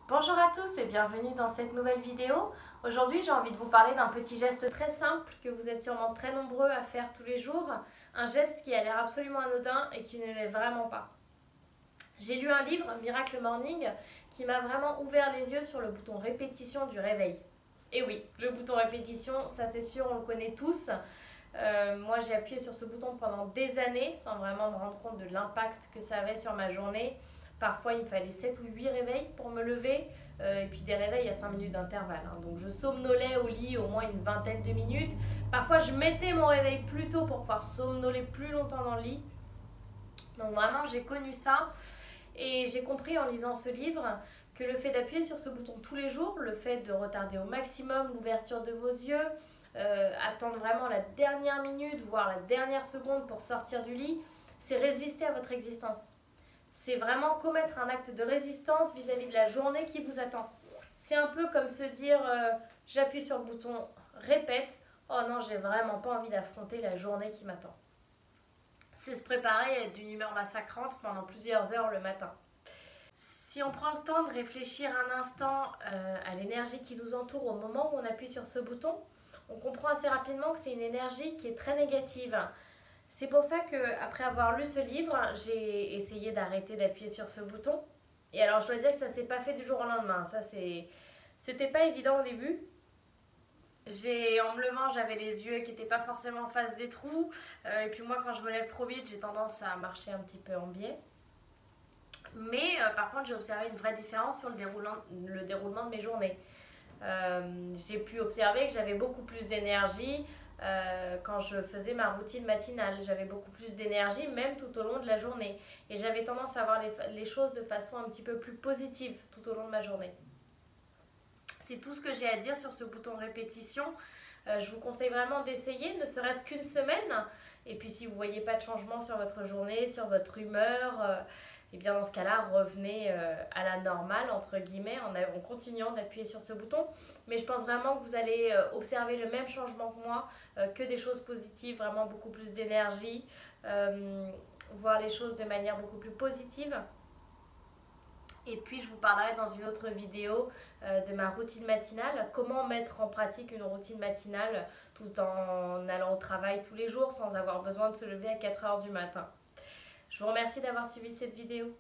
Bonjour à tous et bienvenue dans cette nouvelle vidéo. Aujourd'hui j'ai envie de vous parler d'un petit geste très simple que vous êtes sûrement très nombreux à faire tous les jours. Un geste qui a l'air absolument anodin et qui ne l'est vraiment pas. J'ai lu un livre, Miracle Morning, qui m'a vraiment ouvert les yeux sur le bouton répétition du réveil. Et oui, le bouton répétition, ça c'est sûr, on le connaît tous. Moi j'ai appuyé sur ce bouton pendant des années sans vraiment me rendre compte de l'impact que ça avait sur ma journée. Parfois il me fallait 7 ou 8 réveils pour me lever et puis des réveils à 5 minutes d'intervalle. Donc je somnolais au lit au moins une vingtaine de minutes. Parfois je mettais mon réveil plus tôt pour pouvoir somnoler plus longtemps dans le lit. Donc vraiment j'ai connu ça et j'ai compris en lisant ce livre que le fait d'appuyer sur ce bouton tous les jours, le fait de retarder au maximum l'ouverture de vos yeux, attendre vraiment la dernière minute, voire la dernière seconde pour sortir du lit, c'est résister à votre existence. C'est vraiment commettre un acte de résistance vis-à-vis de la journée qui vous attend. C'est un peu comme se dire j'appuie sur le bouton répète, oh non j'ai vraiment pas envie d'affronter la journée qui m'attend. C'est se préparer à être d'une humeur massacrante pendant plusieurs heures le matin. Si on prend le temps de réfléchir un instant à l'énergie qui nous entoure au moment où on appuie sur ce bouton, on comprend assez rapidement que c'est une énergie qui est très négative. C'est pour ça qu'après avoir lu ce livre, j'ai essayé d'arrêter d'appuyer sur ce bouton. Et alors je dois dire que ça ne s'est pas fait du jour au lendemain. C'était pas évident au début. En me levant, j'avais les yeux qui n'étaient pas forcément en face des trous. Et puis moi, quand je me lève trop vite, j'ai tendance à marcher un petit peu en biais. Mais par contre, j'ai observé une vraie différence sur le déroulement de mes journées. J'ai pu observer que j'avais beaucoup plus d'énergie quand je faisais ma routine matinale. J'avais beaucoup plus d'énergie même tout au long de la journée. Et j'avais tendance à voir les choses de façon un petit peu plus positive tout au long de ma journée. C'est tout ce que j'ai à dire sur ce bouton répétition. Je vous conseille vraiment d'essayer, ne serait-ce qu'une semaine. Et puis si vous ne voyez pas de changement sur votre journée, sur votre humeur, et bien dans ce cas-là, revenez à la normale, entre guillemets, en continuant d'appuyer sur ce bouton. Mais je pense vraiment que vous allez observer le même changement que moi, que des choses positives, vraiment beaucoup plus d'énergie, voir les choses de manière beaucoup plus positive. Et puis je vous parlerai dans une autre vidéo de ma routine matinale, comment mettre en pratique une routine matinale tout en allant au travail tous les jours sans avoir besoin de se lever à 4 h du matin. Je vous remercie d'avoir suivi cette vidéo.